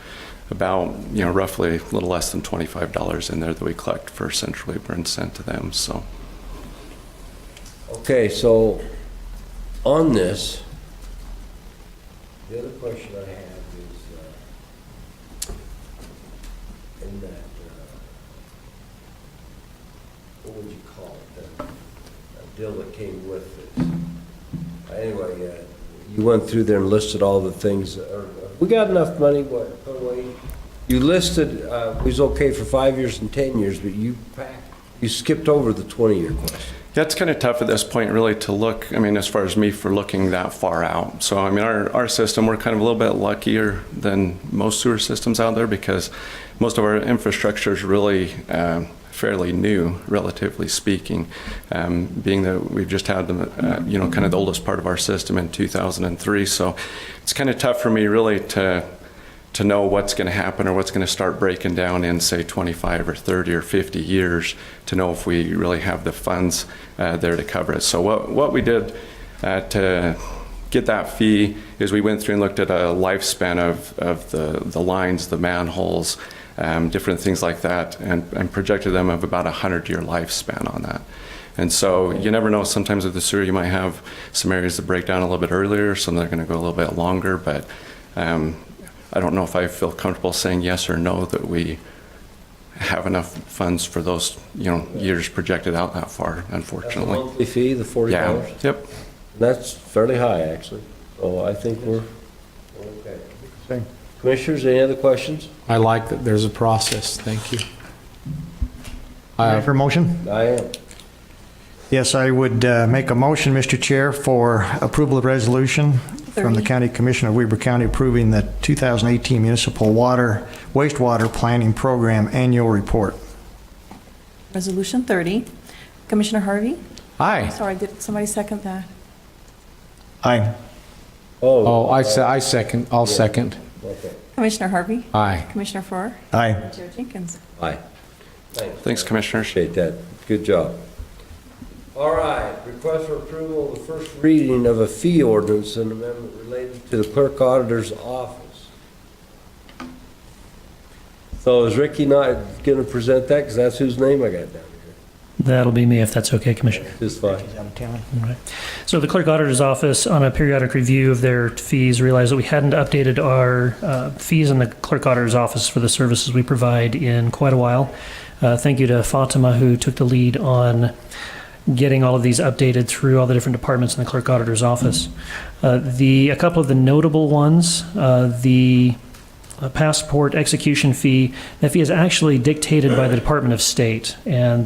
about, roughly a little less than $25 in there that we collect for Central Weber and send to them. So. Okay, so on this, the other question I have is in that, what would you call it, that deal that came with this? Anyway, you went through there and listed all the things. We got enough money, what, put away? You listed, it was okay for 5 years and 10 years, but you skipped over the 20-year question. That's kind of tough at this point, really, to look, I mean, as far as me for looking that far out. So, I mean, our system, we're kind of a little bit luckier than most sewer systems out there because most of our infrastructure is really fairly new, relatively speaking, being that we've just had the, kind of the oldest part of our system in 2003. So it's kind of tough for me, really, to know what's going to happen or what's going to start breaking down in, say, 25 or 30 or 50 years to know if we really have the funds there to cover it. So what we did to get that fee is we went through and looked at a lifespan of the lines, the manholes, different things like that, and projected them of about 100-year lifespan on that. And so you never know, sometimes with the sewer you might have some areas that break down a little bit earlier, some that are going to go a little bit longer, but I don't know if I feel comfortable saying yes or no that we have enough funds for those, years projected out that far, unfortunately. The monthly fee, the $40? Yeah. Yep. That's fairly high, actually. So I think we're okay. Same. Commissioners, any other questions? I like that there's a process. Thank you. Ready for motion? I am. Yes, I would make a motion, Mr. Chair, for approval of resolution from the County Commission of Weber County approving the 2018 Municipal Wastewater Planning Program Annual Report. Resolution 30. Commissioner Harvey? Aye. Sorry, did somebody second that? Aye. I second. I'll second. Okay. Commissioner Harvey? Aye. Commissioner Farrar? Aye. Chair Jenkins? Aye. Thanks, Commissioners. Appreciate that. Good job. All right, request for approval of the first reading of a fee ordinance and amendment related to the clerk auditor's office. So is Ricky not going to present that? Because that's whose name I got down here. That'll be me if that's okay, Commissioner. It's fine. He's out of town. All right. So the clerk auditor's office, on a periodic review of their fees, realized that we hadn't updated our fees in the clerk auditor's office for the services we provide in quite a while. Thank you to Fatima, who took the lead on getting all of these updated through all the different departments in the clerk auditor's office. A couple of the notable ones, the passport execution fee, that fee is actually dictated by the Department of State, and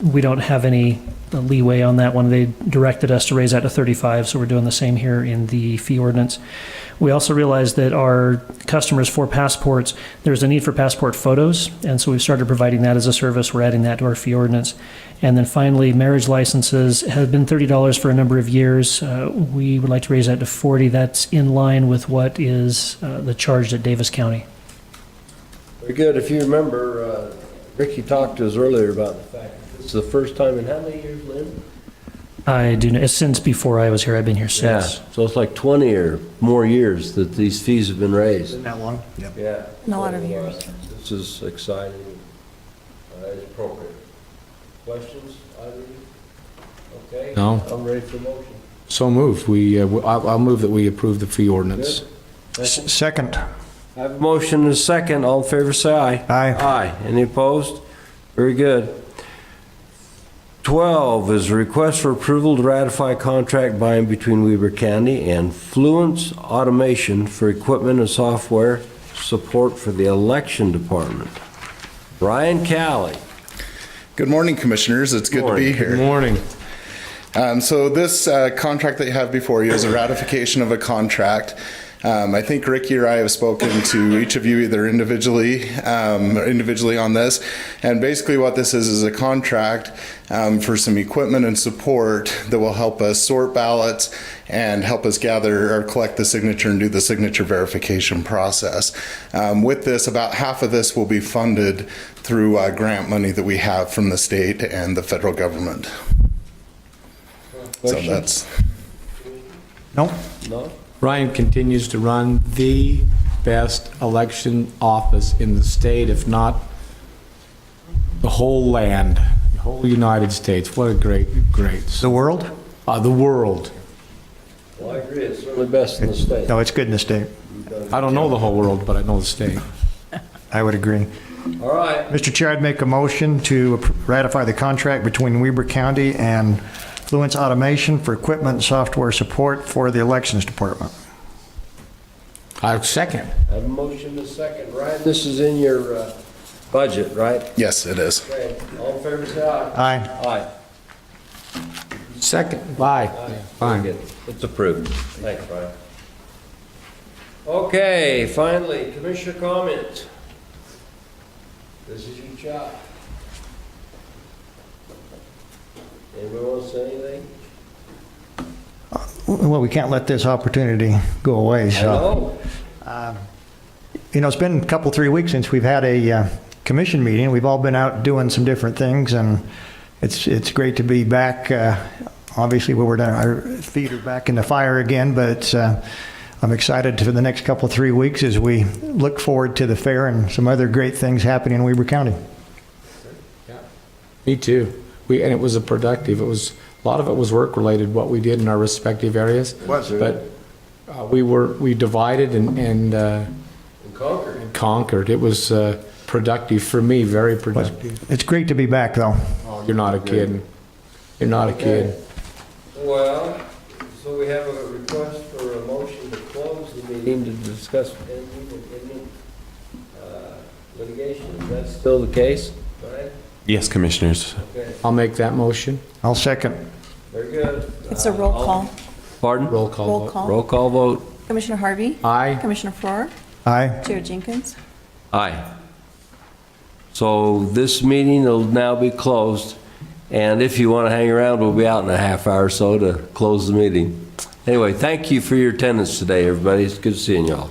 we don't have any leeway on that one. They directed us to raise that to 35, so we're doing the same here in the fee ordinance. We also realized that our customers for passports, there's a need for passport photos, and so we've started providing that as a service. We're adding that to our fee ordinance. And then finally, marriage licenses have been $30 for a number of years. We would like to raise that to $40. That's in line with what is the charge at Davis County. Very good. If you remember, Ricky talked to us earlier about the fact that this is the first time in how many years, Lynn? I do know, since before I was here. I've been here since. Yeah, so it's like 20 or more years that these fees have been raised. Isn't that long? Yep. Yeah. In a lot of years. This is exciting. It's appropriate. Questions, either of you? Okay. No. I'm ready for motion. So moved. I'll move that we approve the fee ordinance. Good. Second. I have a motion and a second. All in favor, say aye. Aye. Aye. Any opposed? Very good. 12 is a request for approval to ratify contract by and between Weber County and Fluence Automation for equipment and software support for the election department. Brian Calley. Good morning, Commissioners. It's good to be here. Good morning. So this contract that you have before you is a ratification of a contract. I think Ricky or I have spoken to each of you either individually on this. And basically what this is a contract for some equipment and support that will help us sort ballots and help us gather or collect the signature and do the signature verification process. With this, about half of this will be funded through grant money that we have from the state and the federal government. So that's... No? No? Ryan continues to run the best election office in the state, if not the whole land, the whole United States. What a great. The world? The world. Well, I agree. It's certainly best in the state. No, it's good in the state. I don't know the whole world, but I know the state. I would agree. All right. Mr. Chair, I'd make a motion to ratify the contract between Weber County and Fluence Automation for equipment and software support for the elections department. I second. I have a motion and a second. Ryan, this is in your budget, right? Yes, it is. Okay. All in favor, say aye. Aye. Aye. Second. Bye. Fine. Good. It's approved. Thanks, Brian. Okay, finally, commissioner comments. This is your job. Anybody want to say anything? Well, we can't let this opportunity go away, so. You know, it's been a couple, 3 weeks since we've had a commission meeting. We've all been out doing some different things, and it's great to be back. Obviously, our feet are back in the fire again, but I'm excited for the next couple, 3 weeks as we look forward to the fair and some other great things happening in Weber County. Yeah. Me too. And it was a productive. A lot of it was work related, what we did in our respective areas. Was it? But we divided and conquered. It was productive for me, very productive. It's great to be back, though. Oh, you're not a kid. You're not a kid. Well, so we have a request for a motion to close the meeting to discuss pending litigation. Is that still the case? Right? Yes, Commissioners. Okay. I'll make that motion. I'll second. Very good. It's a roll call. Pardon? Roll call. Roll vote. call. Roll call vote. Commissioner Harvey? Aye. Commissioner Farrar? Aye. Chair Jenkins? Aye. So this meeting will now be closed, and if you want to hang around, we'll be out in a half hour or so to close the meeting. Anyway, thank you for your attendance today, everybody. It's good seeing y'all.